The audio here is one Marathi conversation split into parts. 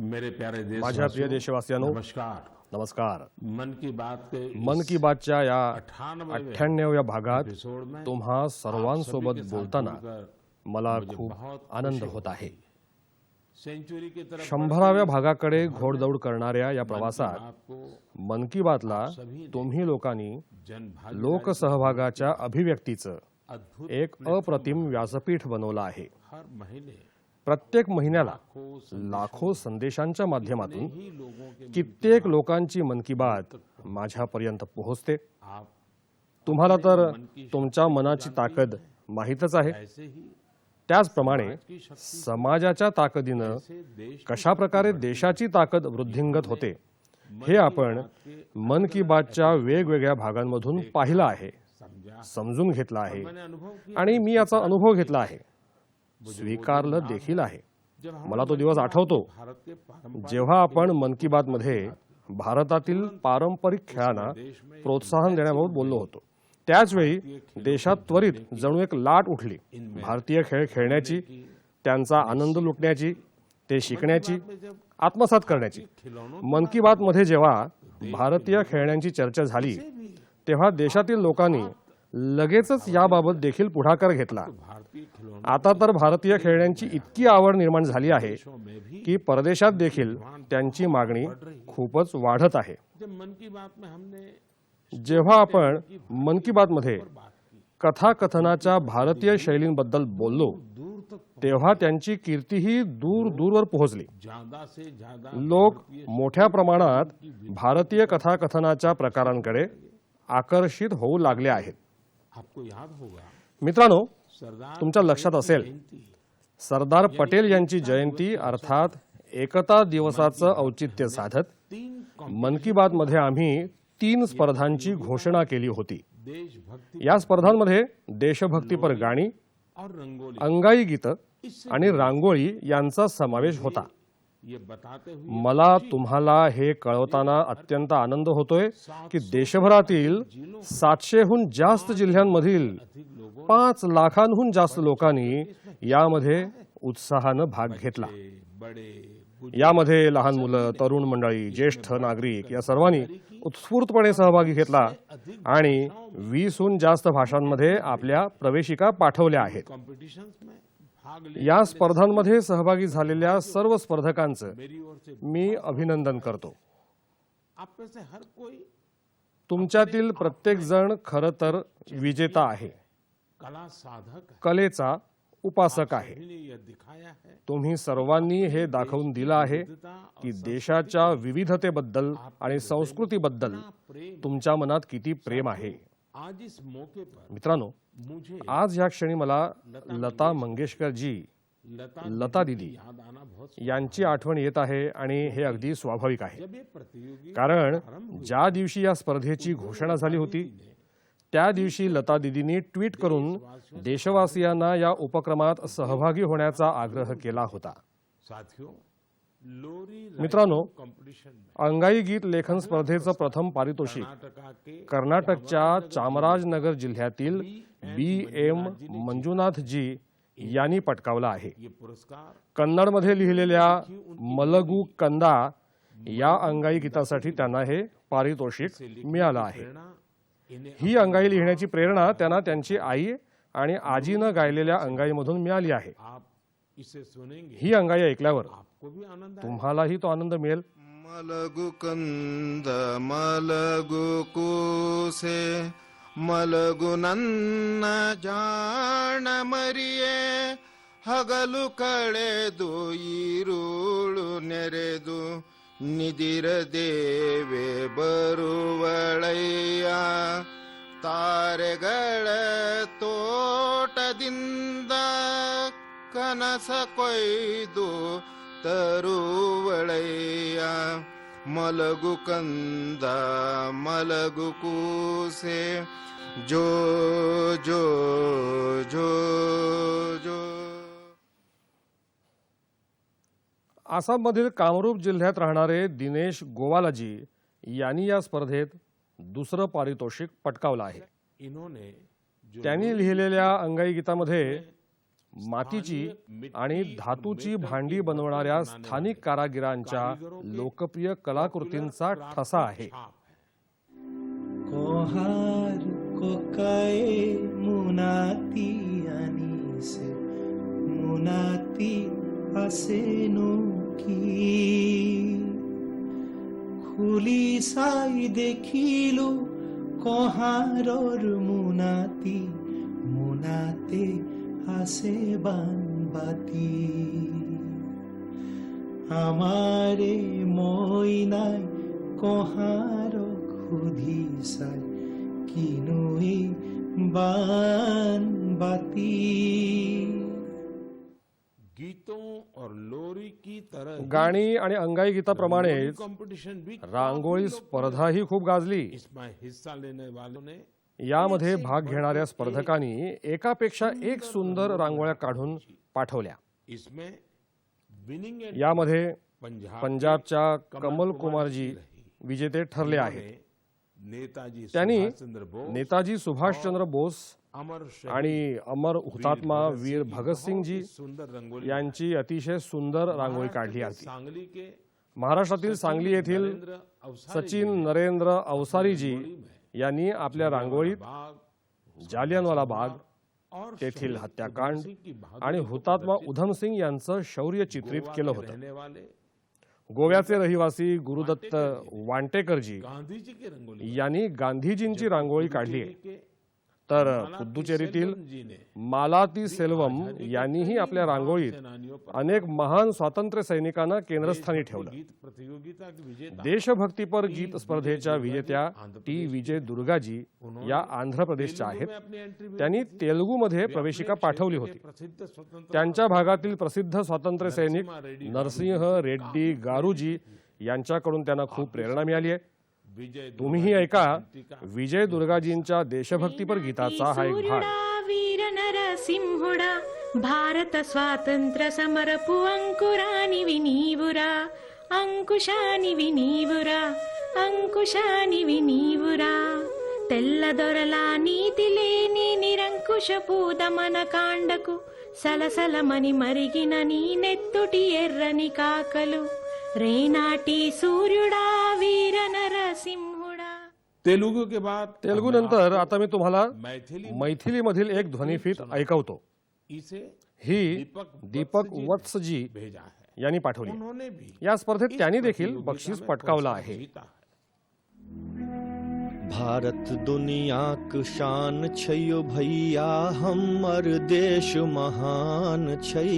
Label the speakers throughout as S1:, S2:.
S1: मेरे प्यारे
S2: माझ्या प्रिय देशवासियांनो,
S1: नमस्कार।
S2: नमस्कार।
S1: मन की बात के
S2: मन की बातच्या या
S1: 98व्या
S2: 98व्या भागात
S1: एपिसोड में
S2: तुम्हा सर्वांसोबत
S1: के साथ
S2: बोलताना
S1: जुड़कर
S2: मला
S1: मुझे
S2: खूप
S1: बहुत
S2: आनंद
S1: खुशी
S2: होत आहे।
S1: सेंचुरी की तरफ
S2: 100व्या भागाकडे घोडदौड करणाऱ्या या प्रवासात
S1: आपको
S2: मन की बातला तुम्ही लोकांनी
S1: जनभागीदारी
S2: लोकसहभागाच्या अभिव्यक्तीचं
S1: अद्भुत
S2: एक अप्रतिम व्यासपीठ बनवलं आहे।
S1: हर महीने
S2: प्रत्येक महिन्याला
S1: को
S2: लाखो संदेशांच्या माध्यमातून
S1: ही लोगों के
S2: कित्येक लोकांची मन की बात माझ्यापर्यंत पोहोचते।
S1: आप
S2: तुम्हाला तर तुमच्या मनाची ताकद माहीतच आहे।
S1: ऐसे ही
S2: त्याचप्रमाणे
S1: की शक्ति
S2: समाजाच्या ताकदीनं
S1: से देश
S2: कशा प्रकारे देशाची ताकद वृद्धिंगत होते हे आपण मन की बातच्या वेगवेगळ्या भागांमधून पाहिलं आहे,
S1: समझा।
S2: समजून घेतलं आहे
S1: मैंने अनुभव किया
S2: आणि मी याचा अनुभव घेतला आहे, स्वीकारलं देखील आहे।
S1: जब हम
S2: मला तो दिवस आठवतो
S1: भारत के पारंपरिक
S2: जेव्हा आपण मन की बात मध्ये भारतातील पारंपरिक खेळांना प्रोत्साहन देण्याबाबत बोललो होतो। त्याचवेळी देशात त्वरित जणू एक लाट उठली भारतीय खेळ खेळण्याची, त्यांचा आनंद लुटण्याची, ते शिकण्याची, आत्मसात करण्याची। मन की बात मध्ये जेव्हा भारतीय खेळण्यांची चर्चा झाली तेव्हा देशातील लोकांनी लगेचच याबाबत देखील पुढाकार घेतला।
S1: भारतीय खिलौनों
S2: आता तर भारतीय खेळण्यांची इतकी आवड निर्माण झाली आहे
S1: में भी
S2: की परदेशात देखील त्यांची मागणी खूपच वाढत आहे।
S1: जब मन की बात में हमने
S2: जेव्हा आपण मन की बात मध्ये कथाकथनाच्या भारतीय शैलींबद्दल बोललो
S1: दूर तक
S2: तेव्हा त्यांची कीर्तीही दूर दूरवर पोहोचली।
S1: ज्यादा से ज्यादा
S2: लोक मोठ्या प्रमाणात भारतीय कथाकथनाच्या प्रकारांकडे आकर्षित होऊ लागले आहेत।
S1: आपको याद होगा
S2: मित्रांनो,
S1: सरदार
S2: तुमच्या लक्षात असेल
S1: जयंती
S2: सरदार पटेल यांची जयंती अर्थात एकता दिवसाचं औचित्य साधत
S1: 3
S2: मन की बात मध्ये आम्ही 3 स्पर्धांची घोषणा केली होती।
S1: देशभक्ति
S2: या स्पर्धांमध्ये देशभक्तीपर गाणी,
S1: और रंगोली
S2: अंगाई गीतं आणि रांगोळी यांचा समावेश होता।
S1: ये बताते हुए
S2: मला तुम्हाला हे कळवताना अत्यंत आनंद होतोय की देशभरातील 700हून जास्त जिल्ह्यांमधील 5 लाखांहून जास्त लोकांनी यामध्ये उत्साहानं भाग घेतला।
S1: बड़े
S2: यामध्ये लहान मुलं, तरुण मंडळी, ज्येष्ठ नागरिक या सर्वांनी उत्स्फूर्तपणे सहभागी घेतला आणि 20हून जास्त भाषांमध्ये आपल्या प्रवेशिका पाठवल्या आहेत।
S1: कॉम्पिटिशन्स में भाग ले
S2: या स्पर्धांमध्ये सहभागी झालेल्या सर्व स्पर्धकांचं
S1: मेरी ओर से
S2: मी अभिनंदन करतो।
S1: आप में से हर कोई
S2: तुमच्यातील प्रत्येक जण खरं तर विजेता आहे,
S1: कला साधक है।
S2: कलेचा उपासक आहे।
S1: सभी ने यह दिखाया है
S2: तुम्ही सर्वांनी हे दाखवून दिलं आहे की देशाच्या विविधतेबद्दल आणि संस्कृतीबद्दल
S1: प्रेम
S2: तुमच्या मनात किती प्रेम आहे।
S1: आज इस मौके पर
S2: मित्रांनो,
S1: मुझे
S2: आज या क्षणी मला लता मंगेशकर जी, लता दीदी
S1: याद आना बहुत
S2: यांची आठवण येत आहे आणि हे अगदी स्वाभाविक आहे।
S1: जब ये प्रतियोगी
S2: कारण ज्या दिवशी या स्पर्धेची घोषणा झाली होती त्या दिवशी लता दीदींनी ट्विट करून देशवासियांना या उपक्रमात सहभागी होण्याचा आग्रह केला होता।
S1: साथियों, लोरी
S2: मित्रांनो,
S1: कंपटीशन में
S2: अंगाई गीत लेखन स्पर्धेचं प्रथम पारितोषिक
S1: कर्नाटका के
S2: कर्नाटकच्या चामराजनगर जिल्ह्यातील BM मंजुनाथ जी यांनी पटकावला आहे।
S1: ये पुरस्कार
S2: कन्नडमध्ये लिहिलेल्या मलगू कंदा या अंगाई गीतासाठी त्यांना हे पारितोषिक मिळालं आहे।
S1: प्रेरणा इन्हें
S2: ही अंगाई लिहिण्याची प्रेरणा त्यांना त्यांची आई आणि आजीनं गायलेल्या अंगाईमधून मिळाली आहे।
S1: आप इसे सुनेंगे
S2: ही अंगाई ऐकल्यावर
S1: आपको भी आनंद आएगा।
S2: तुम्हालाही तो आनंद मिळेल।
S3: मलगु कंद मलगु ಕೂಸೆ ಮಲಗು ನನ್ನ ಜಾಣ ಮರಿಯೇ ಹಗಲು ಕಳೆದು ಈರುಳು ನೆರೆದು ನಿದಿರದೇವೆ ಬರುವಳಯ್ಯ ತಾರೆಗಳ ತೋಟದಿಂದ ಕನಸ ಕೊಯ್ದು ತರುವಳಯ್ಯ ಮಲಗು ಕಂದ ಮಲಗು ಕೂಸೆ ಜೋ ಜೋ ಜೋ ಜೋ
S2: आसाममधील कामरूप जिल्ह्यात राहणारे दिनेश गोवालाजी यांनी या स्पर्धेत दुसरं पारितोषिक पटकावलं आहे।
S1: इन्होंने जो
S2: त्यांनी लिहिलेल्या अंगाई गीतामध्ये मातीची आणि धातूची भांडी बनवणाऱ्या स्थानिक कारागिरांच्या लोकप्रिय कलाकृतींचा ठसा आहे.
S4: कोहार कोकाए मुनाती अनिसे मुनाती असेनो की खुली साई देखिलो कोहारोर मुनाती मुनाते आसे बानबाती हमारे मोइनाय कोहारो खुदी साई किनुई बानबाती.
S1: गीतों और लोरी की तरह
S2: गाणी आणि अंगाई गीताप्रमाणे
S1: कंपटीशन भी
S2: रांगोळी स्पर्धाही खूप गाजली.
S1: इसमें हिस्सा लेने वालों ने
S2: यामध्ये भाग घेणाऱ्या स्पर्धकांनी एकापेक्षा एक सुंदर रांगोळ्या काढून पाठवल्या.
S1: इसमें विनिंग
S2: यामध्ये
S1: पंजाब
S2: पंजाबच्या कमल कुमारजी विजेते ठरले आहेत.
S1: नेताजी
S2: त्यांनी
S1: सुभाषचंद्र बोस
S2: नेताजी सुभाषचंद्र बोस
S1: अमर शहीद
S2: आणि अमर हुतात्मा वीर भगतसिंगजी
S1: सुंदर रंगोली
S2: यांची अतिशय सुंदर रांगोळी काढली होती.
S1: सांगली के
S2: महाराष्ट्रातील सांगली येथील
S1: नरेंद्र अवसारी
S2: सचिन नरेंद्र अवसारीजी यांनी आपल्या रांगोळीत
S1: बाग
S2: जालियनवाला बाग
S1: और
S2: तेथील
S1: शहीद
S2: हत्याकांड
S1: उधम सिंह की बहादुरी
S2: आणि
S1: को
S2: हुतात्मा
S1: प्रदर्शित
S2: उधम सिंग यांचं शौर्य चित्रित
S1: गोवा
S2: केलं
S1: के
S2: होतं.
S1: रहने वाले
S2: गोव्याचे रहिवासी गुरुदत्त वांटेकरजी
S1: गांधी जी की रंगोली
S2: यांनी गांधीजींची रांगोळी काढली आहे.
S1: के
S2: तर पुद्दुचेरीतील
S1: जी ने
S2: मालाती सेल्वम यांनीही आपल्या रांगोळीत
S1: सेनानियों पर
S2: अनेक महान स्वातंत्र्य सैनिकांना केंद्रस्थानी ठेवलं.
S1: गीत प्रतियोगिता के विजेता
S2: देशभक्तीपर गीत स्पर्धेच्या विजेत्या टी विजय दुर्गाजी या आंध्र प्रदेशच्या आहेत.
S1: में अपनी एंट्री भी
S2: त्यांनी तेलुगुमध्ये प्रवेशिका पाठवली होती.
S1: प्रसिद्ध स्वतंत्र
S2: त्यांच्या भागातील प्रसिद्ध स्वातंत्र्य सैनिक नरसिंह रेड्डी गारूजी यांच्याकडून त्यांना खूप प्रेरणा मिळाली आहे.
S1: विजय
S2: तुम्हीही ऐका विजय दुर्गाजींच्या देशभक्तीपर गीताचा हा एक भाग.
S5: सूर्युडा वीर नरसिंहुडा भारत स्वातंत्र्य समरपु अंकुरानि विनीवुरा अंकुशानि विनीवुरा अंकुशानि विनीवुरा తెల్ల దొరల నీతి లేని నిరంకుశపు దమన కాండకు సలసలమని మరిగిన నీ నెత్తుటి ఎర్రని కాకలు రేనాటి సూర్యుడా వీర నరసింహుడా.
S1: तेलुगु के बाद
S2: तेलुगू नंतर आता मी तुम्हाला
S1: मैथिली
S2: मैथिलीमधील एक ध्वनिफीत ऐकवतो.
S1: इसे
S2: ही दीपक वत्सजी
S1: भेजा है.
S2: यांनी पाठवली.
S1: उन्होंने भी
S2: या स्पर्धेत त्यांनी देखील
S1: प्रतियोगिता
S2: बक्षीस
S1: में
S2: पटकावलं
S1: पुरस्कार
S2: आहे.
S1: जीता है.
S4: भारत दुनियाक शान छैयो भैया हमर देश महान छै.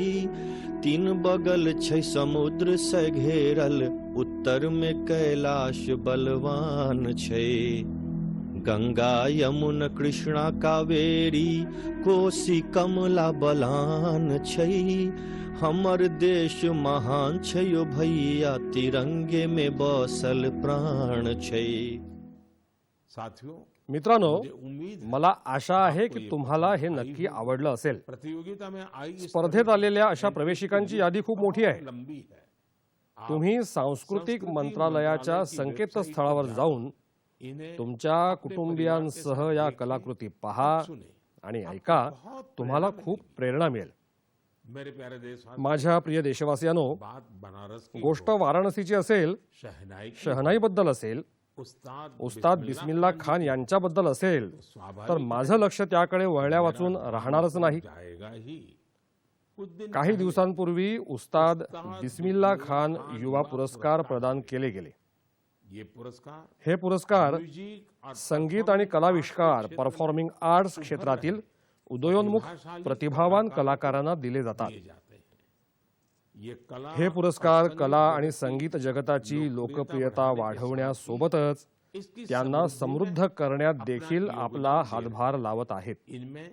S4: तीन बगल छै समुद्र से घेरल उत्तर में कैलाश बलवान छै. गंगा यमुना कृष्णा कावेरी कोसी कमला बलान छै. हमर देश महान छैयो भैया तिरंगे में बसल प्राण छै.
S1: साथियों
S2: मित्रांनो,
S1: मुझे उम्मीद है
S2: मला आशा आहे की तुम्हाला हे नक्की आवडलं असेल.
S1: प्रतियोगिता में आई इस
S2: स्पर्धेत आलेल्या अशा प्रवेशिकांची यादी खूप मोठी आहे.
S1: लंबी है.
S2: तुम्ही सांस्कृतिक मंत्रालयाच्या संकेतस्थळावर जाऊन
S1: इन्हें
S2: तुमच्या कुटुंबियांसह या कलाकृती पहा आणि ऐका. तुम्हाला खूप प्रेरणा मिळेल.
S1: मेरे प्यारे देशवासी,
S2: माझ्या प्रिय देशवासियांनो,
S1: बात बनारस की
S2: गोष्ट वाराणसीची असेल,
S1: शहनाई की
S2: शहनाईबद्दल असेल, उस्ताद बिस्मिल्ला खान यांच्याबद्दल असेल, तर माझं लक्ष त्याकडे वळल्या वाचून राहणारच नाही.
S1: जाएगा ही. कुछ दिन
S2: काही दिवसांपूर्वी उस्ताद बिस्मिल्ला खान युवा पुरस्कार प्रदान केले गेले.
S1: ये पुरस्कार
S2: हे पुरस्कार
S1: म्यूजिक और
S2: संगीत आणि कलाविष्कार परफॉर्मिंग आर्ट्स क्षेत्रातील उदयोन्मुख प्रतिभावान कलाकारांना दिले जातात.
S1: दिए जाते हैं. ये कला
S2: हे पुरस्कार कला आणि संगीत जगताची लोकप्रियता वाढवण्यासोबतच
S1: इसकी
S2: त्यांना समृद्ध करण्यात देखील आपला हातभार लावत आहेत.
S1: इनमें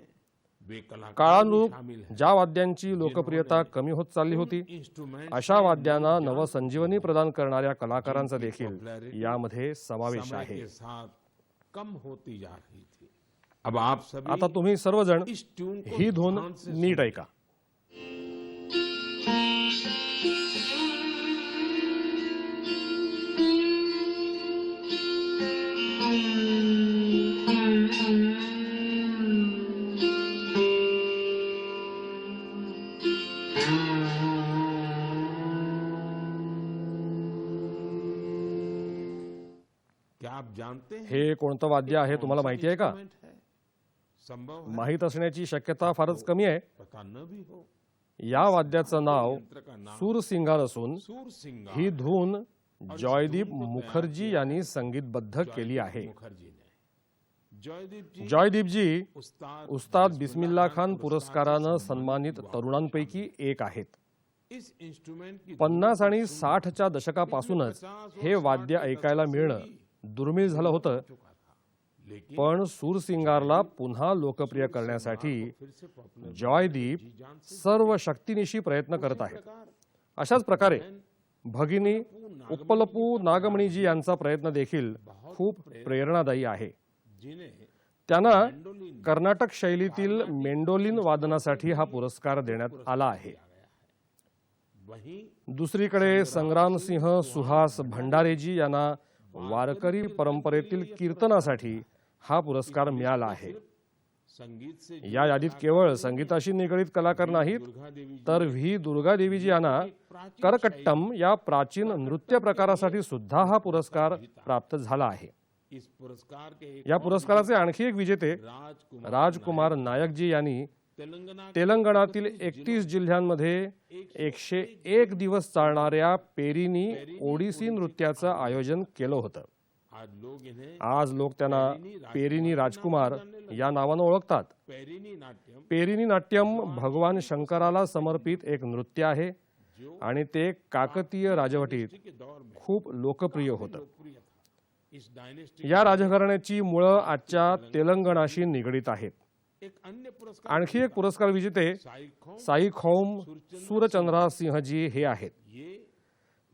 S1: वे कलाकार
S2: काळानुरूप
S1: शामिल हैं.
S2: ज्या वाद्यांची लोकप्रियता कमी होत चालली होती,
S1: इंस्ट्रूमेंट
S2: अशा वाद्यांना नवसंजीवनी प्रदान करणाऱ्या कलाकारांचा देखील यामध्ये समावेश
S1: समय
S2: आहे.
S1: के साथ कम होती जा रही थी. अब आप सभी
S2: आता तुम्ही सर्वजण
S1: इस ट्यून को
S2: ही धून
S1: ध्यान से
S2: नीट ऐका.
S1: क्या आप जानते हैं
S2: हे कोणतं वाद्य आहे तुम्हाला माहिती आहे का?
S1: इंस्ट्रूमेंट है? संभव है,
S2: माहीत असण्याची शक्यता फारच कमी आहे.
S1: पता न भी हो.
S2: या वाद्याचं नाव
S1: यंत्र का नाम
S2: सूरसिंगार असून
S1: सूर सिंगार
S2: ही धून जॉयदीप मुखर्जी यांनी संगीतबद्ध केली आहे.
S1: मुखर्जी ने. जॉयदीप जी
S2: जॉयदीपजी
S1: उस्ताद
S2: उस्ताद बिस्मिल्ला खान पुरस्कारानं सन्मानित तरुणांपैकी एक आहेत.
S1: इस इंस्ट्रूमेंट की
S2: 50 आणि 60च्या दशकापासूनच हे वाद्य ऐकायला मिळणं दुर्मिळ झालं होतं.
S1: चुका था, लेकिन
S2: पण सूरसिंगारला पुन्हा लोकप्रिय करण्यासाठी
S1: फिर से पॉपुलर
S2: जॉयदीप सर्व शक्तीनिशी प्रयत्न करत आहेत. अशाच प्रकारे भगिनी उप्पलपू नागमणीजी यांचा प्रयत्न देखील खूप प्रेरणादायी आहे.
S1: जिन्हें
S2: त्यांना कर्नाटक शैलीतील मेंडोलिन वादनासाठी हा पुरस्कार देण्यात आला आहे.
S1: वहीं
S2: दुसरीकडे संग्रामसिंह सुहास भंडारेजी यांना वारकरी परंपरेतील कीर्तनासाठी हा पुरस्कार मिळाला आहे.
S1: संगीत से
S2: या यादीत केवळ संगीताशी निगडीत कलाकार नाहीत,
S1: दुर्गा देवी
S2: तर व्ही दुर्गादेवीजी यांना करकट्टम या प्राचीन नृत्य प्रकारासाठी सुद्धा हा पुरस्कार प्राप्त झाला आहे.
S1: इस पुरस्कार के एक
S2: या पुरस्काराचे आणखी एक विजेते
S1: राजकुमार
S2: राजकुमार नायकजी यांनी
S1: तेलंगणा
S2: तेलंगणातील 31 जिल्ह्यांमध्ये 101 दिवस चालणाऱ्या पेरिनी ओडिसी नृत्याचं आयोजन केलं होतं.
S1: आज लोग इन्हें
S2: आज लोक त्यांना पेरिनी राजकुमार या नावानं ओळखतात.
S1: पेरिनी नाट्यम
S2: पेरिनी नाट्यम भगवान शंकराला समर्पित एक नृत्य आहे आणि ते काकतीय राजवटीत
S1: के दौर में
S2: खूप लोकप्रिय होतं.
S1: लोकप्रिय था. इस डायनेस्टी
S2: या राजघराण्याची मुळं आजच्या तेलंगणाशी निगडीत आहेत.
S1: एक अन्य पुरस्कार
S2: आणखी एक पुरस्कार विजेते
S1: साईखों
S2: साई खौम सूरचंद्रा सिंहजी हे आहेत.
S1: ये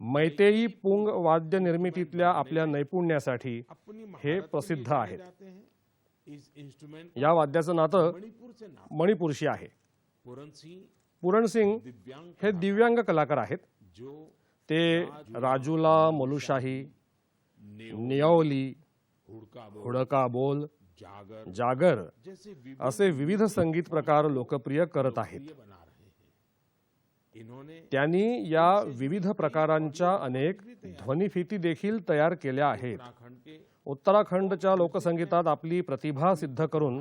S2: मैतेई पुंग वाद्य निर्मितीतल्या आपल्या नैपुण्यासाठी
S1: अपनी
S2: हे
S1: महारत
S2: प्रसिद्ध
S1: के लिए
S2: आहेत.
S1: जाते हैं. इस इंस्ट्रूमेंट
S2: या वाद्याचं नातं
S1: मणिपुर से नाम
S2: मणिपूरशी आहे.
S1: पूरन सिंह
S2: पूरण सिंग
S1: दिव्यांग
S2: हे दिव्यांग कलाकार आहेत.
S1: जो
S2: ते राजूला मलुशाही, नियौली,
S1: हुड़का बोल
S2: हुडका बोल,
S1: जागर
S2: जागर
S1: जैसे विविध
S2: असे विविध संगीत प्रकार लोकप्रिय करत आहेत.
S1: बना रहे हैं. इन्होंने
S2: त्यांनी या विविध प्रकारांच्या अनेक ध्वनिफिती देखील तयार केल्या आहेत.
S1: उत्तराखंड के
S2: उत्तराखंडच्या लोकसंगीतात आपली प्रतिभा सिद्ध करून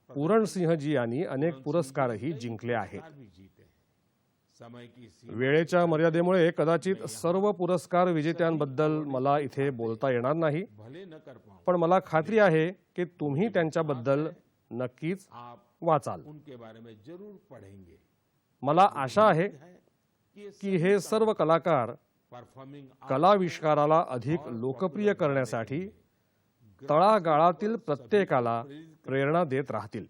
S2: पूरण सिंहजी यांनी अनेक पुरस्कारही जिंकले आहेत.
S1: पुरस्कार भी जीते हैं. समय की सीमा
S2: वेळेच्या मर्यादेमुळे कदाचित सर्व पुरस्कार विजेत्यांबद्दल मला इथे बोलता येणार नाही,
S1: भले न कर पाऊं,
S2: पण मला खात्री आहे की तुम्ही त्यांच्याबद्दल नक्कीच
S1: आप
S2: वाचाल.
S1: उनके बारे में जरूर पढ़ेंगे.
S2: मला आशा आहे
S1: है कि ये
S2: की हे सर्व कलाकार
S1: परफॉर्मिंग
S2: कलाविष्काराला अधिक लोकप्रिय करण्यासाठी तळागाळातील प्रत्येकाला प्रेरणा देत राहतील.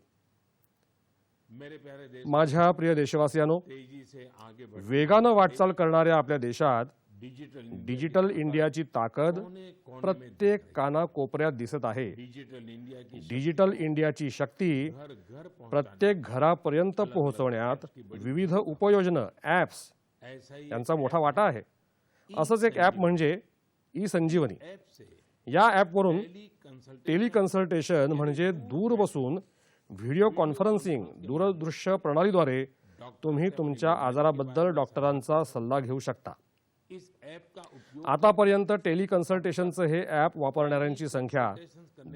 S1: मेरे प्यारे देश
S2: माझ्या प्रिय देशवासियांनो,
S1: तेजी से आगे बढ़
S2: वेगानं वाटचाल करणाऱ्या आपल्या देशात
S1: डिजिटल
S2: डिजिटल इंडियाची ताकद
S1: कोने कोने में
S2: प्रत्येक कानाकोपऱ्यात दिसत आहे.
S1: डिजिटल इंडिया की
S2: डिजिटल इंडियाची शक्ती
S1: घर घर पहुंच
S2: प्रत्येक घरापर्यंत पोहोचवण्यात विविध उपयोजनं, ॲप्स
S1: ऐसा ही
S2: यांचा मोठा वाटा आहे. असंच एक ॲप म्हणजे ई संजीवनी.
S1: ऐप से
S2: या ॲपवरून
S1: टेली कंसल्टेशन
S2: टेलिकन्सल्टेशन म्हणजे दूर बसून व्हिडिओ कॉन्फरन्सिंग दूरदृश्य प्रणालीद्वारे तुम्ही तुमच्या आजाराबद्दल डॉक्टरांचा सल्ला घेऊ शकता.
S1: इस ऐप का उपयोग
S2: आतापर्यंत टेलिकन्सल्टेशनचं हे ॲप वापरणाऱ्यांची संख्या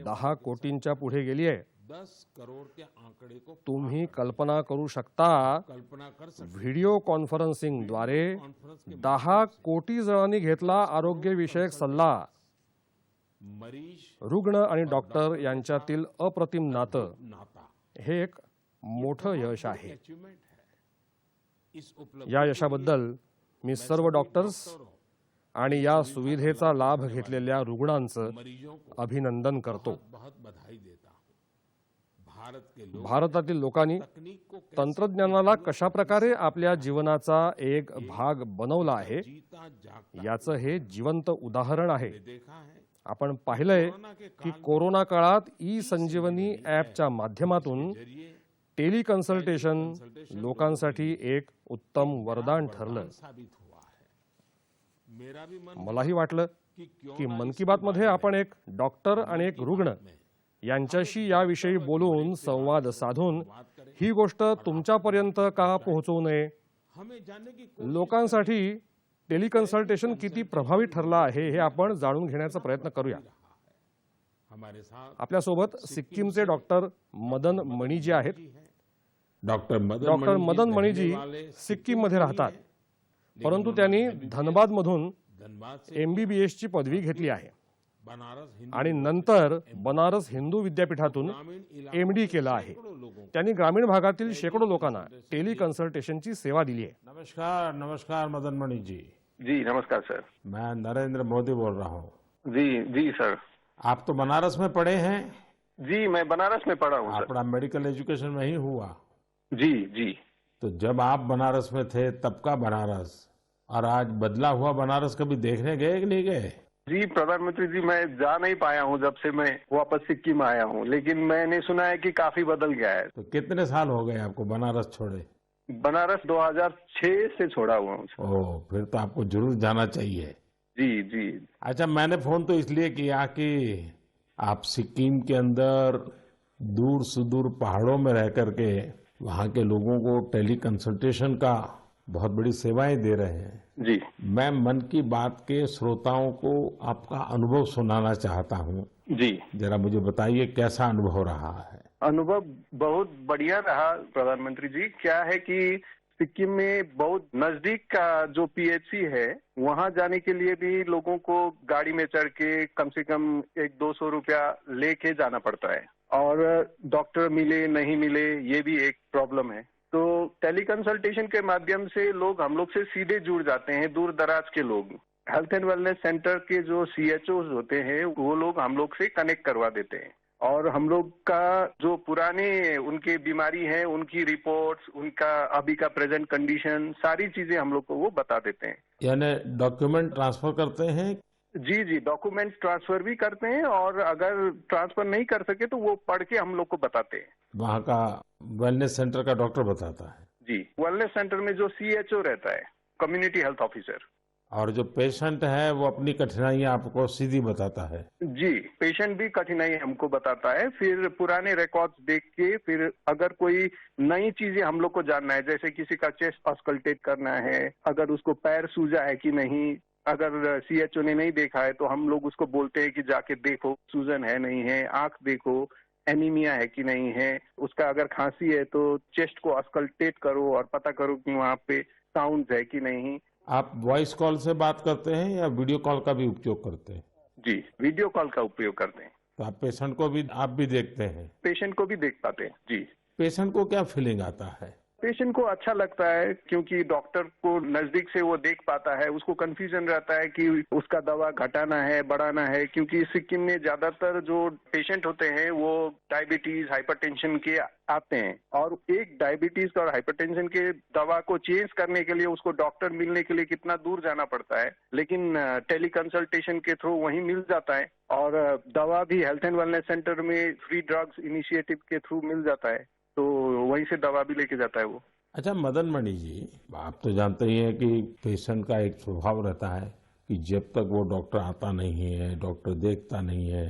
S2: 10 कोटींच्या पुढे गेली आहे.
S1: 10 करोड़ के आंकड़े को
S2: तुम्ही कल्पना करू शकता,
S1: कल्पना कर सकते
S2: व्हिडिओ कॉन्फरन्सिंगद्वारे
S1: कॉन्फ्रेंस के
S2: 10 कोटी जणांनी घेतला आरोग्यविषयक सल्ला.
S1: मरीज
S2: रुग्ण आणि डॉक्टर यांच्यातील अप्रतिम नातं
S1: नाता
S2: हे एक मोठं यश आहे.
S1: अचीवमेंट है. इस उपलब्धि
S2: या यशाबद्दल मी सर्व डॉक्टर्स आणि या सुविधेचा लाभ घेतलेल्या रुग्णांचं
S1: मरीजों को
S2: अभिनंदन करतो.
S1: बहुत बधाई देता हूं. भारत के लोग
S2: भारतातील लोकांनी
S1: तकनीक को कैसे
S2: तंत्रज्ञानाला कशा प्रकारे आपल्या जीवनाचा एक भाग बनवला आहे
S1: जीता जागता
S2: याचं हे जिवंत उदाहरण आहे.
S1: देखा है.
S2: आपण पाहिलंय
S1: कोरोना के
S2: की कोरोना काळात ई संजीवनी ॲपच्या माध्यमातून
S1: जरिए
S2: टेलिकन्सल्टेशन लोकांसाठी एक उत्तम वरदान ठरलं.
S1: साबित हुआ है. मेरा भी मन
S2: मलाही वाटलं
S1: कि क्यों
S2: की मन की बात मध्ये आपण एक डॉक्टर आणि एक रुग्ण यांच्याशी याविषयी बोलून संवाद साधून ही गोष्ट तुमच्यापर्यंत का पोहोचवू नये.
S1: हमें जानने की
S2: लोकांसाठी टेलिकन्सल्टेशन किती प्रभावी ठरलं आहे हे आपण जाणून घेण्याचा प्रयत्न करूया.
S1: हमारे साथ
S2: आपल्यासोबत सिक्कीमचे डॉक्टर मदन मणीजी आहेत.
S1: डॉक्टर
S2: डॉक्टर मदन मणीजी सिक्कीममध्ये राहतात, परंतु त्यांनी धनबादमधून
S1: धनबाद से
S2: MBBS ची पदवी घेतली आहे
S1: बनारस हिंदू
S2: आणि नंतर बनारस हिंदू विद्यापीठातून MD केलं आहे. त्यांनी ग्रामीण भागातील शेकडो लोकांना टेली कन्सल्टेशनची सेवा दिली आहे.
S1: नमस्कार नमस्कार मदन मणि जी.
S6: जी नमस्कार सर।
S1: मैं नरेंद्र मोदी बोल रहा हूँ.
S6: जी जी सर।
S1: आप तो बनारस में पढ़े हैं.
S6: जी मैं बनारस में पढ़ा हूँ सर।
S1: अपना मेडिकल एजुकेशन वहीं हुआ.
S6: जी जी।
S1: तो जब आप बनारस में थे तब का बनारस और आज बदला हुआ बनारस कभी देखने गए कि नहीं गए.
S6: जी प्रधानमंत्री जी, मैं जा नहीं पाया हूँ जब से मैं वापस सिक्किम आया हूँ, लेकिन मैंने सुना है कि काफी बदल गया है।
S1: तो कितने साल हो गए आपको बनारस छोड़े.
S6: बनारस 2006 से छोड़ा हुआ हूँ सर।
S1: ओह, फिर तो आपको जरूर जाना चाहिए.
S6: जी जी।
S1: अच्छा, मैंने फोन तो इसलिए किया कि आप सिक्किम के अंदर दूर सुदूर पहाड़ों में रह करके वहाँ के लोगों को टेली कंसल्टेशन का बहुत बड़ी सेवाएं दे रहे हैं.
S6: जी
S1: मैं मन की बात के श्रोताओं को आपका अनुभव सुनाना चाहता हूँ.
S6: जी।
S1: जरा मुझे बताइए कैसा अनुभव रहा है.
S6: अनुभव बहुत बढ़िया रहा प्रधानमंत्री जी। क्या है कि सिक्किम में बहुत नजदीक का जो PHC है, वहाँ जाने के लिए भी लोगों को गाड़ी में चढ़ के कम से कम 100-200 रुपया लेके जाना पड़ता है, और डॉक्टर मिले नहीं मिले ये भी एक प्रॉब्लम है। तो टेली कंसल्टेशन के माध्यम से लोग हम लोग से सीधे जुड़ जाते हैं, दूर दराज के लोग। हेल्थ एंड वेलनेस सेंटर के जो CHOs होते हैं वो लोग हम लोग से कनेक्ट करवा देते हैं, और हम लोग का जो पुराने उनके बीमारी है, उनकी रिपोर्ट्स, उनका अभी का प्रेजेंट कंडीशन, सारी चीजें हम लोग को वो बता देते हैं।
S1: यानी डॉक्यूमेंट ट्रांसफर करते हैं.
S6: जी जी, डॉक्यूमेंट ट्रांसफर भी करते हैं, और अगर ट्रांसफर नहीं कर सके तो वो पढ़ के हम लोग को बताते हैं।
S1: वहाँ का वेलनेस सेंटर का डॉक्टर बताता है.
S6: जी, वेलनेस सेंटर में जो CHO रहता है, कम्युनिटी हेल्थ ऑफिसर,
S1: और जो पेशेंट है वो अपनी कठिनाइयां आपको सीधी बताता है.
S6: जी, पेशेंट भी कठिनाई हमको बताता है। फिर पुराने रिकॉर्ड्स देख के, फिर अगर कोई नई चीजें हम लोग को जानना है, जैसे किसी का चेस्ट ऑस्कल्टेट करना है, अगर उसको पैर सूजा है कि नहीं, अगर CHO ने नहीं देखा है तो हम लोग उसको बोलते हैं कि जाके देखो सूजन है नहीं है, आंख देखो, एनीमिया है कि नहीं है, उसका अगर खांसी है तो चेस्ट को ऑस्कल्टेट करो और पता करो कि वहाँ पे साउंड है कि नहीं।
S1: आप वॉइस कॉल से बात करते हैं या वीडियो कॉल का भी उपयोग करते हैं.
S6: जी, वीडियो कॉल का उपयोग करते हैं।
S1: तो आप पेशेंट को भी आप भी देखते हैं.
S6: पेशेंट को भी देख पाते हैं। जी।
S1: पेशेंट को क्या फीलिंग आता है.
S6: पेशेंट को अच्छा लगता है, क्योंकि डॉक्टर को नजदीक से वो देख पाता है। उसको कंफ्यूजन रहता है कि उसका दवा घटाना है, बढ़ाना है, क्योंकि सिक्किम में ज्यादातर जो पेशेंट होते हैं वो डायबिटीज, हाइपरटेंशन के आते हैं, और एक डायबिटीज और हाइपरटेंशन के दवा को चेंज करने के लिए उसको डॉक्टर मिलने के लिए कितना दूर जाना पड़ता है, लेकिन टेली कंसल्टेशन के थ्रू वहीं मिल जाता है, और दवा भी हेल्थ एंड वेलनेस सेंटर में फ्री ड्रग्स इनिशिएटिव के थ्रू मिल जाता है, तो वहीं से दवा भी लेके जाता है वो।
S1: अच्छा मदन मणि जी, आप तो जानते ही हैं कि पेशेंट का एक स्वभाव रहता है कि जब तक वो डॉक्टर आता नहीं है, डॉक्टर देखता नहीं है,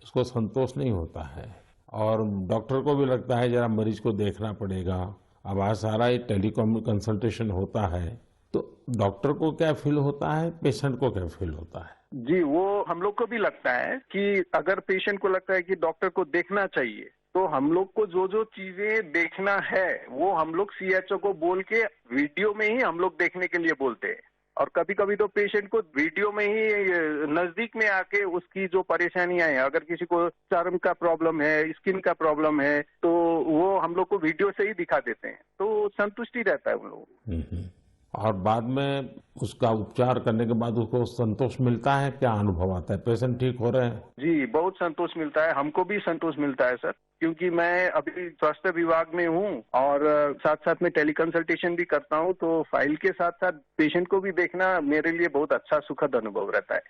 S1: उसको संतोष नहीं होता है, और डॉक्टर को भी लगता है जरा मरीज को देखना पड़ेगा. अब आज सारा ये टेलीकॉम कंसल्टेशन होता है, तो डॉक्टर को क्या फील होता है, पेशेंट को क्या फील होता है.
S6: जी, वो हम लोग को भी लगता है कि अगर पेशेंट को लगता है कि डॉक्टर को देखना चाहिए, तो हम लोग को जो जो चीजें देखना है वो हम लोग CHO को बोल के वीडियो में ही हम लोग देखने के लिए बोलते हैं, और कभी कभी तो पेशेंट को वीडियो में ही नजदीक में आके उसकी जो परेशानियां हैं, अगर किसी को चर्म का प्रॉब्लम है, स्किन का प्रॉब्लम है, तो वो हम लोग को वीडियो से ही दिखा देते हैं, तो संतुष्टि रहता है उन लोगों को।
S1: और बाद में उसका उपचार करने के बाद उसको संतोष मिलता है, क्या अनुभव आता है, पेशेंट ठीक हो रहे हैं.
S6: जी, बहुत संतोष मिलता है, हमको भी संतोष मिलता है सर, क्योंकि मैं अभी स्वास्थ्य विभाग में हूँ और साथ साथ में टेली कंसल्टेशन भी करता हूँ, तो फाइल के साथ साथ पेशेंट को भी देखना मेरे लिए बहुत अच्छा सुखद अनुभव रहता है।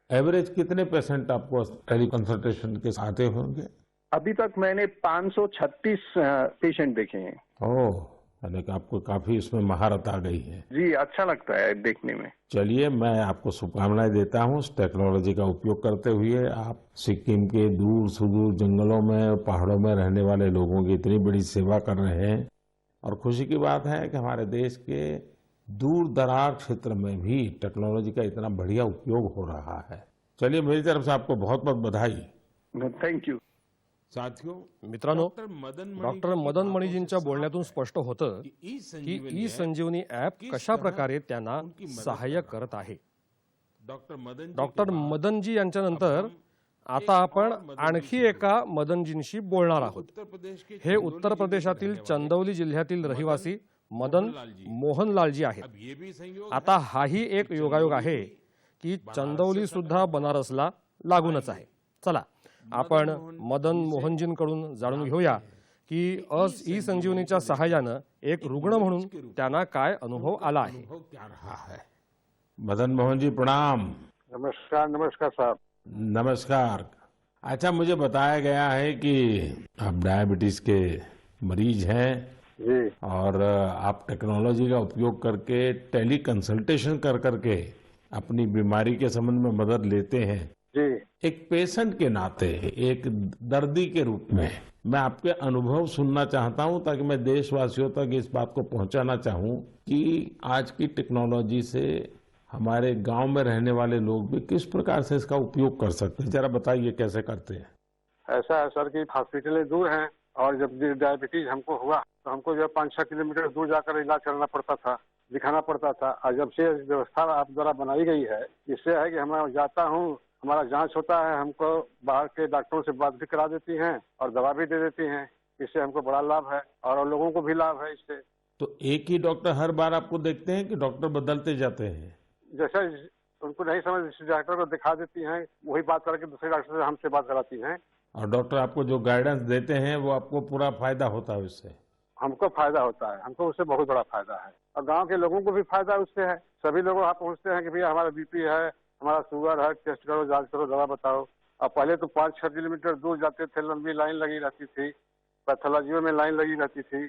S1: एवरेज कितने पेशेंट आपको टेली कंसल्टेशन के आते होंगे.
S6: अभी तक मैंने 536 पेशेंट देखे हैं।
S1: ओह, यानी कि आपको काफी इसमें महारत आ गई है.
S6: जी, अच्छा लगता है देखने में।
S1: चलिए, मैं आपको शुभकामनाएं देता हूँ. इस टेक्नोलॉजी का उपयोग करते हुए आप सिक्किम के दूर सुदूर जंगलों में, पहाड़ों में रहने वाले लोगों की इतनी बड़ी सेवा कर रहे हैं, और खुशी की बात है कि हमारे देश के दूर दराज क्षेत्र में भी टेक्नोलॉजी का इतना बढ़िया उपयोग हो रहा है. चलिए, मेरी तरफ से आपको बहुत बहुत बधाई.
S6: Thank you.
S1: साथियों,
S2: मित्रांनो,
S1: मदन
S2: डॉक्टर मदन मणीजींच्या बोलण्यातून स्पष्ट होतं की ई संजीवनी ॲप कशा प्रकारे त्यांना सहाय्य करत आहे. डॉक्टर मदनजी यांच्यानंतर आता आपण आणखी एका मदनजींशी बोलणार आहोत. हे उत्तर प्रदेशातील चंदौली जिल्ह्यातील रहिवासी मदन मोहनलालजी आहेत. आता हाही एक योगायोग आहे की चंदौली सुद्धा बनारसला लागूनच आहे. चला आपण मदन मोहनजींकडून जाणून घेऊया की ई संजीवनीच्या सहाय्यानं एक रुग्ण म्हणून त्यांना काय अनुभव आला आहे.
S1: मदन मोहन जी प्रणाम.
S6: नमस्कार। नमस्कार साहब।
S1: नमस्कार. अच्छा, मुझे बताया गया है कि आप डायबिटीज के मरीज हैं
S6: जी।
S1: और आप टेक्नोलॉजी का उपयोग करके टेली कंसल्टेशन कर करके अपनी बीमारी के संबंध में मदद लेते हैं.
S6: जी।
S1: एक पेशेंट के नाते, एक दर्दी के रूप में मैं आपके अनुभव सुनना चाहता हूं ताकि मैं देशवासियों तक इस बात को पहुंचाना चाहूं कि आज की टेक्नोलॉजी से हमारे गांव में रहने वाले लोग भी किस प्रकार से इसका उपयोग कर सकते हैं. जरा बताइए कैसे करते हैं.
S6: ऐसा है सर कि हॉस्पिटलें दूर हैं और जब डायबिटीज हमको हुआ तो हमको जो 5-6 किलोमीटर दूर जाकर इलाज करना पड़ता था, दिखाना पड़ता था. और जब से व्यवस्था आप द्वारा बनाई गई है, इससे है कि मैं जाता हूँ, हमारा जांच होता है, हमको बाहर के डॉक्टरों से बात भी करा देती हैं और दवा भी दे देती हैं. इससे हमको बड़ा लाभ है और लोगों को भी लाभ है इससे.
S1: तो एक ही डॉक्टर हर बार आपको देखते हैं कि डॉक्टर बदलते जाते हैं.
S6: जैसे उनको नहीं समझ जिस डॉक्टर को दिखा देती हैं, वही बात करके दूसरे डॉक्टर से हमसे बात कराती हैं.
S1: और डॉक्टर आपको जो गाइडेंस देते हैं वो आपको पूरा फायदा होता है उससे.
S6: हमको फायदा होता है, हमको उससे बहुत बड़ा फायदा है और गांव के लोगों को भी फायदा उससे है. सभी लोग वहाँ पहुँचते हैं कि भैया हमारा बीपी है, हमारा शुगर है, टेस्ट करो, जांच करो, दवा बताओ. और पहले तो 5-6 किलोमीटर दूर जाते थे, लंबी लाइन लगी रहती थी, पैथोलॉजी में लाइन लगी रहती थी,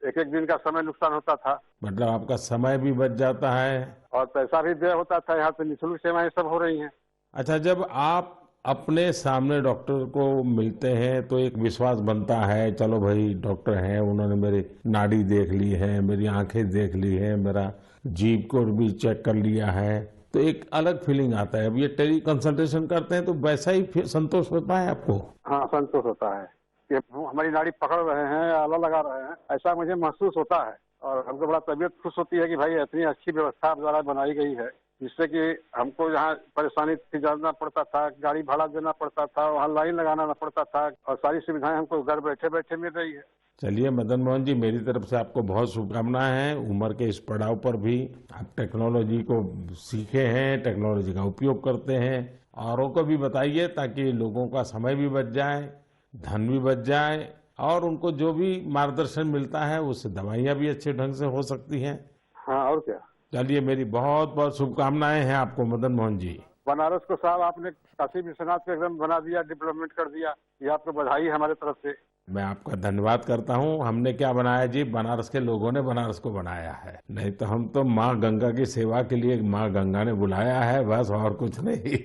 S6: एक दिन का समय नुकसान होता था.
S1: मतलब आपका समय भी बच जाता है
S6: और पैसा भी व्यय होता था. यहाँ पे निःशुल्क सेवाएं सब हो रही हैं.
S1: अच्छा, जब आप अपने सामने डॉक्टर को मिलते हैं तो एक विश्वास बनता है, चलो भाई डॉक्टर हैं, उन्होंने मेरी नाड़ी देख ली है, मेरी आंखें देख ली है, मेरा जीभ को भी चेक कर लिया है, तो एक अलग फीलिंग आता है. अब ये टेली कंसल्टेशन करते हैं तो वैसा ही संतोष होता है आपको.
S6: हाँ, संतोष होता है कि हमारी नाड़ी पकड़ रहे हैं, आला लगा रहे हैं, ऐसा मुझे महसूस होता है. और हमको बड़ा तबीयत खुश होती है कि भाई इतनी अच्छी व्यवस्था आप द्वारा बनाई गई है, जिससे कि हमको जहाँ परेशानी थी, जाना पड़ता था, गाड़ी भाड़ा देना पड़ता था, वहाँ लाइन लगाना पड़ता था, और सारी सुविधाएं हमको घर बैठे बैठे मिल रही है.
S1: चलिए मदन मोहन जी, मेरी तरफ से आपको बहुत शुभकामनाएं हैं. उम्र के इस पड़ाव पर भी आप टेक्नोलॉजी को सीखे हैं, टेक्नोलॉजी का उपयोग करते हैं. औरों को भी बताइए ताकि लोगों का समय भी बच जाए, धन भी बच जाए और उनको जो भी मार्गदर्शन मिलता है उससे दवाइयाँ भी अच्छे ढंग से हो सकती हैं.
S6: हाँ, और क्या.
S1: चलिए, मेरी बहुत बहुत शुभकामनाएं हैं आपको मदन मोहन जी.
S6: बनारस को साहब आपने काशी विश्वनाथ को एकदम बना दिया, डेवलपमेंट कर दिया. ये आपको बधाई है हमारे तरफ से.
S1: मैं आपका धन्यवाद करता हूँ. हमने क्या बनाया जी, बनारस के लोगों ने बनारस को बनाया है. नहीं तो हम तो माँ गंगा की सेवा के लिए माँ गंगा ने बुलाया है, बस और कुछ नहीं.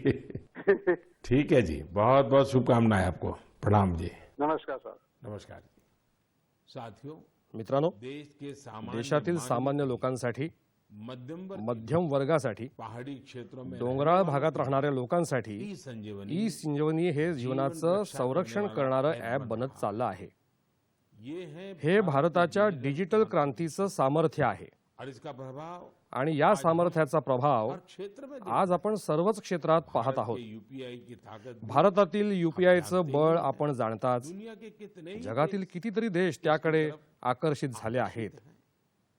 S1: ठीक है जी, बहुत बहुत शुभकामनाएं आपको. प्रणाम जी.
S6: नमस्कार सर.
S1: नमस्कार. साथियों,
S2: मित्रांनो,
S1: देशातील
S2: देशातील सामान्य लोकांसाठी, मध्यम वर्गासाठी,
S1: पहाडी क्षेत्रों में
S2: डोंगराळ भागात राहणाऱ्या लोकांसाठी
S1: ई
S2: संजीवनी हे जीवनाचं संरक्षण करणारं ॲप बनत चाललं आहे. हे भारताच्या डिजिटल क्रांतीचं सामर्थ्य आहे
S1: और इसका प्रभाव
S2: आणि या सामर्थ्याचा प्रभाव
S1: क्षेत्र में
S2: आज आपण सर्वच क्षेत्रात पाहत आहोत.
S1: यूपीआई की ताकत
S2: भारतातील यूपीआयचं बळ आपण जाणताच.
S1: दुनिया के कितने
S2: जगातील कितीतरी देश त्याकडे आकर्षित झाले आहेत.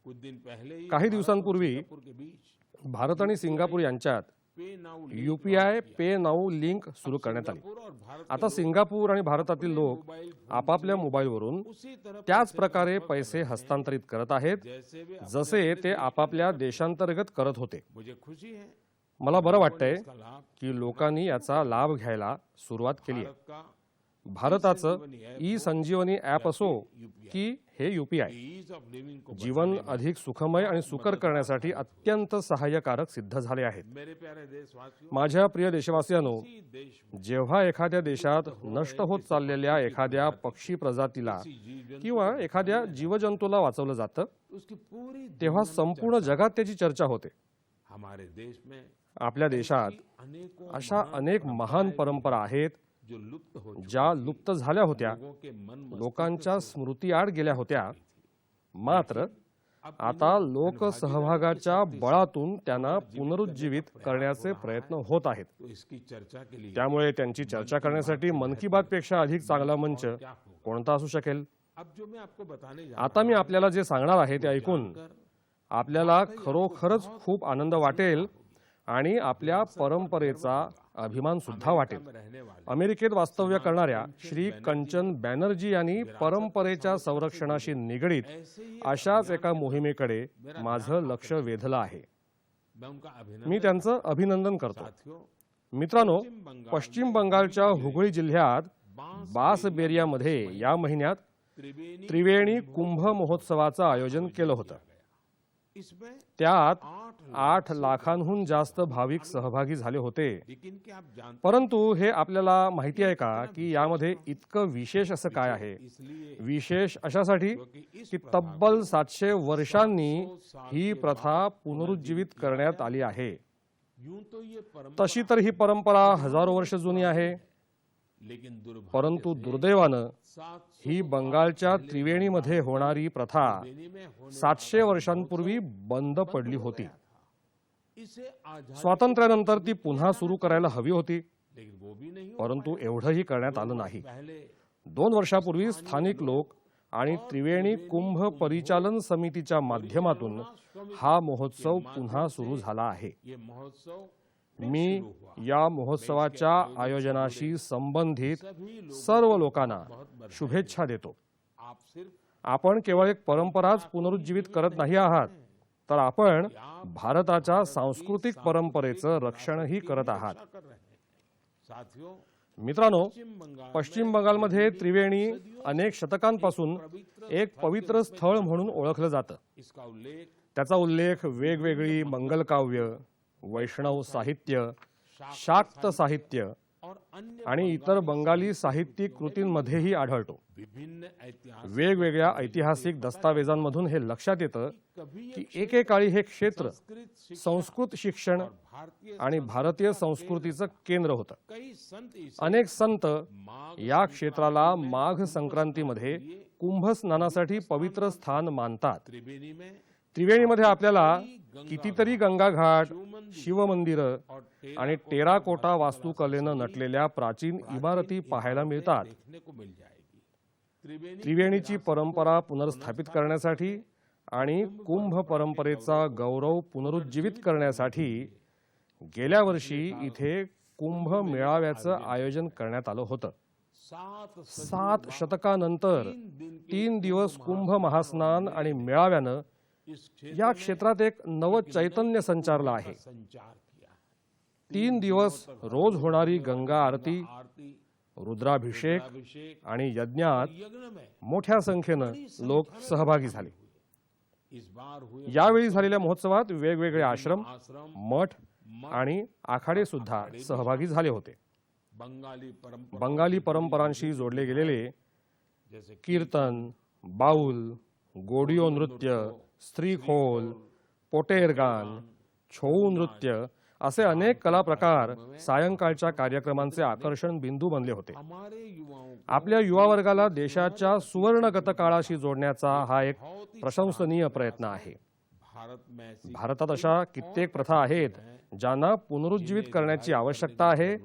S1: कुछ दिन पहले ही
S2: काही दिवसांपूर्वी
S1: के बीच
S2: भारत आणि सिंगापूर यांच्यात
S1: पे नाउ
S2: यूपीआय पे नाऊ लिंक सुरू करण्यात आली.
S1: और भारत
S2: आता सिंगापूर आणि भारतातील लोक आपापल्या मोबाईलवरून
S1: उसी तरह
S2: त्याच प्रकारे पैसे हस्तांतरित करत आहेत
S1: जैसे वे
S2: जसे ते आपापल्या देशांतर्गत करत होते.
S1: मुझे खुशी है
S2: मला बरं वाटतंय
S1: इसका लाभ
S2: की लोकांनी याचा लाभ घ्यायला सुरुवात केली आहे.
S1: भारत का
S2: भारताचं ई संजीवनी ॲप असो की हे यूपीआय
S1: ईज ऑफ लिविंग को
S2: जीवन अधिक सुखमय आणि सुकर करण्यासाठी अत्यंत सहाय्यकारक सिद्ध झाले आहेत.
S1: मेरे प्यारे देशवासियों,
S2: माझ्या प्रिय देशवासियांनो,
S1: इसी देश में
S2: जेव्हा एखाद्या देशात नष्ट होत चाललेल्या एखाद्या पक्षी प्रजातीला किंवा एखाद्या जीवजंतूला वाचवलं जातं
S1: उसकी पूरी
S2: तेव्हा संपूर्ण जगात त्याची चर्चा होते.
S1: हमारे देश में
S2: आपल्या देशात
S1: अनेकों
S2: अशा अनेक महान परंपरा आहेत
S1: जो लुप्त हो चुकी
S2: ज्या लुप्त झाल्या होत्या,
S1: लोगों के मन मस्तिष्क
S2: लोकांच्या स्मृतीआड गेल्या होत्या, मात्र आता लोकसहभागाच्या बळातून त्यांना पुनरुज्जीवित करण्याचे प्रयत्न होत आहेत.
S1: तो इसकी चर्चा के लिए
S2: त्यामुळे त्यांची चर्चा करण्यासाठी मन की बात पेक्षा अधिक चांगला मंच कोणता असू शकेल?
S1: अब जो मैं आपको बताने जा
S2: आता मी आपल्याला जे सांगणार आहे ते ऐकून आपल्याला खरोखरच खूप आनंद वाटेल आणि आपल्या परंपरेचा अभिमान सुद्धा वाटेल.
S1: रहने वाले
S2: अमेरिकेत वास्तव्य करणाऱ्या श्री कंचन बॅनर्जी यांनी परंपरेच्या संरक्षणाशी निगडीत अशाच एका मोहिमेकडे माझं लक्ष वेधलं आहे.
S1: मैं उनका अभिनंदन
S2: मी त्यांचं अभिनंदन करतो.
S1: साथियों,
S2: मित्रांनो, पश्चिम बंगालच्या हुगळी जिल्ह्यात बासबेरियामध्ये या महिन्यात त्रिवेणी कुंभ महोत्सवाचं आयोजन केलं होतं.
S1: इसमें
S2: त्यात 8 लाखांहून जास्त भाविक सहभागी झाले होते.
S1: लेकिन क्या आप जानते
S2: परंतु हे आपल्याला माहिती आहे का की यामध्ये इतकं विशेष असं काय आहे?
S1: इसलिए
S2: विशेष अशासाठी की तब्बल 700 वर्षांनी ही प्रथा पुनरुज्जीवित करण्यात आली आहे.
S1: यूं तो ये परंपरा
S2: तशी तर ही परंपरा हजारो वर्ष जुनी आहे,
S1: लेकिन दुर्भाग्य
S2: परंतु दुर्दैवानं
S1: 7
S2: ही बंगालच्या त्रिवेणीमध्ये होणारी प्रथा
S1: में होने
S2: 700 वर्षांपूर्वी बंद पडली होती.
S1: इसे आजाद
S2: स्वातंत्र्यानंतर ती पुन्हा सुरू करायला हवी होती,
S1: लेकिन वो भी नहीं हो
S2: परंतु एवढंही करण्यात आलं नाही.
S1: पहले
S2: 2 वर्षापूर्वी स्थानिक लोक आणि त्रिवेणी कुंभ परिचालन समितीच्या माध्यमातून हा महोत्सव पुन्हा सुरू झाला आहे.
S1: ये महोत्सव
S2: मी या महोत्सवाच्या आयोजनाशी संबंधित सर्व लोकांना शुभेच्छा देतो.
S1: आप सिर्फ
S2: आपण केवळ एक परंपराच पुनरुज्जीवित करत नाही आहात, तर आपण भारताच्या सांस्कृतिक परंपरेचं रक्षणही करत आहात.
S1: कर रहे हैं. साथियों,
S2: मित्रांनो,
S1: पश्चिम बंगाल
S2: पश्चिम बंगालमध्ये त्रिवेणी अनेक शतकांपासून एक पवित्र स्थळ म्हणून ओळखलं जातं.
S1: इसका उल्लेख
S2: त्याचा उल्लेख वेगवेगळी मंगलकाव्य, वैष्णव साहित्य, शाक्त साहित्य
S1: और अन्य
S2: आणि इतर बंगाली साहित्यिक कृतींमध्येही आढळतो.
S1: विभिन्न ऐतिहासिक
S2: वेगवेगळ्या ऐतिहासिक दस्तावेजांमधून हे लक्षात येतं की एकेकाळी हे क्षेत्र संस्कृत शिक्षण
S1: भारतीय
S2: आणि भारतीय संस्कृतीचं केंद्र होतं.
S1: कई संत इस
S2: अनेक संत या क्षेत्राला माघ संक्रांतीमध्ये कुंभ स्नानासाठी पवित्र स्थान मानतात.
S1: त्रिवेणी में
S2: त्रिवेणीमध्ये आपल्याला कितीतरी गंगाघाट, शिवमंदिरं आणि टेराकोटा वास्तुकलेनं नटलेल्या प्राचीन इमारती पाहायला मिळतात.
S1: देखने को मिल जाएगी. त्रिवेणी
S2: त्रिवेणीची परंपरा पुनर्स्थापित करण्यासाठी आणि कुंभ परंपरेचा गौरव पुनरुज्जीवित करण्यासाठी गेल्या वर्षी इथे कुंभ मेळाव्याचं आयोजन करण्यात आलं होतं. 7 शतकानंतर 3 दिवस कुंभ महास्नान आणि मेळाव्यानं
S1: इस
S2: या क्षेत्रात एक नव चैतन्य संचारलं आहे.
S1: संचार किया.
S2: 3 दिवस रोज होणारी गंगा आरती,
S1: आरती,
S2: रुद्राभिषेक
S1: अभिषेक,
S2: आणि यज्ञात
S1: यज्ञ में
S2: मोठ्या संख्येनं लोक सहभागी झाले.
S1: इस बार हुए
S2: यावेळी झालेल्या महोत्सवात वेगवेगळे आश्रम,
S1: आश्रम
S2: मठ आणि आखाडे सुद्धा सहभागी झाले होते.
S1: बंगाली परंपरा
S2: बंगाली परंपरांशी जोडले गेलेले
S1: जैसे
S2: कीर्तन, बाऊल, गोडियो नृत्य, स्त्रीखोल, पोटेरगान, छऊ नृत्य असे अनेक कला प्रकार सायंकाळच्या कार्यक्रमांचे आकर्षण बिंदू बनले होते.
S1: हमारे युवाओं को
S2: आपल्या युवा वर्गाला देशाच्या सुवर्णगत काळाशी जोडण्याचा हा एक प्रशंसनीय प्रयत्न आहे.
S1: भारत में ऐसी
S2: भारतात अशा कित्येक प्रथा आहेत ज्यांना पुनरुज्जीवित करण्याची आवश्यकता आहे.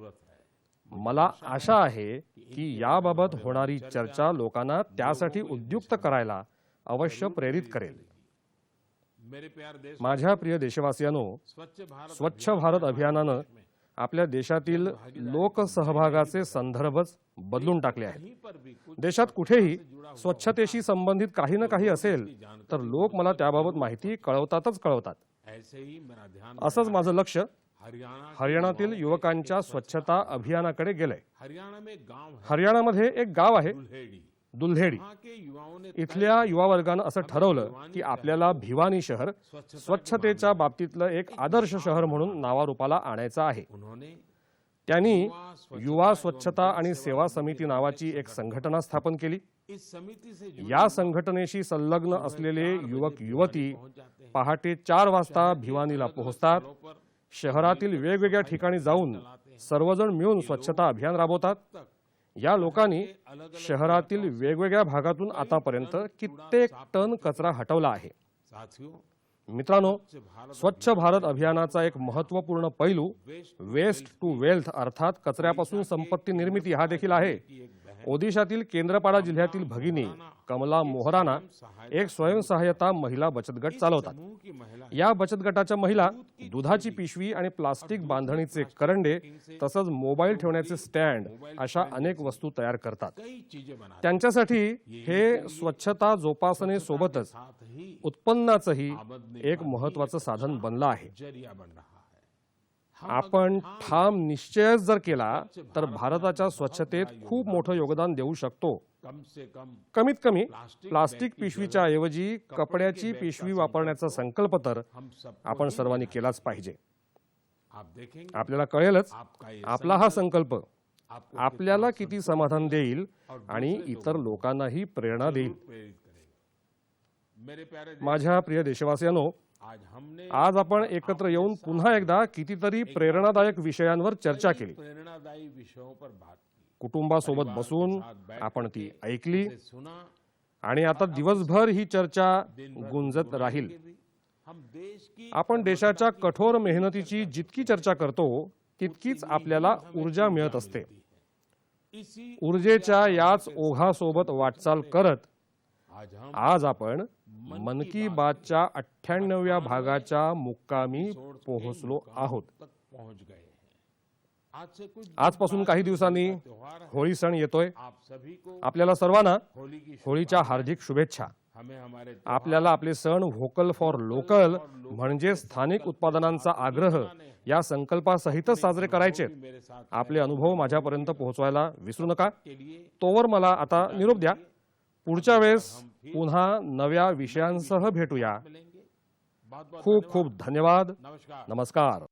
S2: मला आशा आहे की याबाबत होणारी चर्चा लोकांना त्यासाठी उद्युक्त करायला अवश्य प्रेरित करेल.
S1: मेरे प्यार देश
S2: माझ्या प्रिय देशवासियांनो, स्वच्छ भारत अभियानानं आपल्या देशातील लोकसहभागाचे संदर्भच बदलून टाकले आहेत.
S1: कहीं पर भी कुछ
S2: देशात कुठेही स्वच्छतेशी संबंधित काही ना काही असेल तर लोक मला त्याबाबत माहिती कळवतात.
S1: ऐसे ही मेरा ध्यान
S2: असंच माझं लक्ष
S1: हरियाणा
S2: हरियाणातील युवकांच्या स्वच्छता अभियानाकडे गेलंय.
S1: हरियाणा में गांव है
S2: हरियाणामध्ये एक गाव आहे
S1: दुल्हेड़ी.
S2: दुल्हेडी.
S1: वहाँ के युवाओं ने
S2: इथल्या युवा वर्गानं असं ठरवलं की आपल्याला भिवानी शहर स्वच्छतेच्या बाबतीतलं एक आदर्श शहर म्हणून नावारूपाला आणायचं आहे.
S1: उन्होंने
S2: त्यांनी युवा स्वच्छता आणि सेवा समिती नावाची एक संघटना स्थापन केली.
S1: इस समिति से
S2: या संघटनेशी संलग्न असलेले युवक युवती पहाटे 4 वाजता भिवानीला पोहोचतात. शहरातील वेगवेगळ्या ठिकाणी जाऊन सर्वजण मिळून स्वच्छता अभियान राबवतात. या लोकांनी शहरातील वेगवेगळ्या भागातून आतापर्यंत कित्येक टन कचरा हटवला आहे.
S1: साथियों,
S2: मित्रांनो, स्वच्छ भारत अभियानाचा एक महत्त्वपूर्ण पैलू वेस्ट टू वेल्थ अर्थात कचऱ्यापासून संपत्ती निर्मिती हा देखील आहे. ओदिशातील केंद्रपाडा जिल्ह्यातील भगिनी कमला मोहराना एक स्वयंसहाय्यता महिला बचत गट चालवतात. या बचत गटाच्या महिला दुधाची पिशवी आणि प्लास्टिक बांधणीचे करंडे तसंच मोबाईल ठेवण्याचे स्टँड अशा अनेक वस्तू तयार करतात. त्यांच्यासाठी हे स्वच्छता जोपासनेसोबतच उत्पन्नाचंही एक महत्त्वाचं साधन बनलं आहे. आपण ठाम निश्चयच जर केला तर भारताच्या स्वच्छतेत खूप मोठं योगदान देऊ शकतो. कमीत कमी प्लास्टिक पिशवीच्या ऐवजी कपड्याची पिशवी वापरण्याचा संकल्प तर आपण सर्वांनी केलाच पाहिजे. आपल्याला कळेलच आपला हा संकल्प आपल्याला किती समाधान देईल आणि इतर लोकांनाही प्रेरणा देईल. माझ्या प्रिय देशवासियांनो, आज आपण एकत्र येऊन पुन्हा एकदा कितीतरी प्रेरणादायक विषयांवर चर्चा केली. कुटुंबासोबत बसून आपण ती ऐकली आणि आता दिवसभर ही चर्चा गुंजत राहील. आपण देशाच्या कठोर मेहनतीची जितकी चर्चा करतो तितकीच आपल्याला ऊर्जा मिळत असते. ऊर्जेच्या याच ओघासोबत वाटचाल करत आज आपण मन की बातच्या 98व्या भागाच्या मुक्कामी पोहोचलो आहोत. आजपासून काही दिवसांनी होळी सण येतोय. आपल्याला सर्वांना होळीच्या हार्दिक शुभेच्छा. आपल्याला आपले सण व्होकल फॉर लोकल म्हणजे स्थानिक उत्पादनांचा आग्रह या संकल्पासहितच साजरे करायचे. आपले अनुभव माझ्यापर्यंत पोहोचवायला विसरू नका. तोवर मला आता निरोप द्या. पुढच्या वेळेस पुन्हा नव्या विषयांसह भेटूया. खूप खूप धन्यवाद. नमस्कार.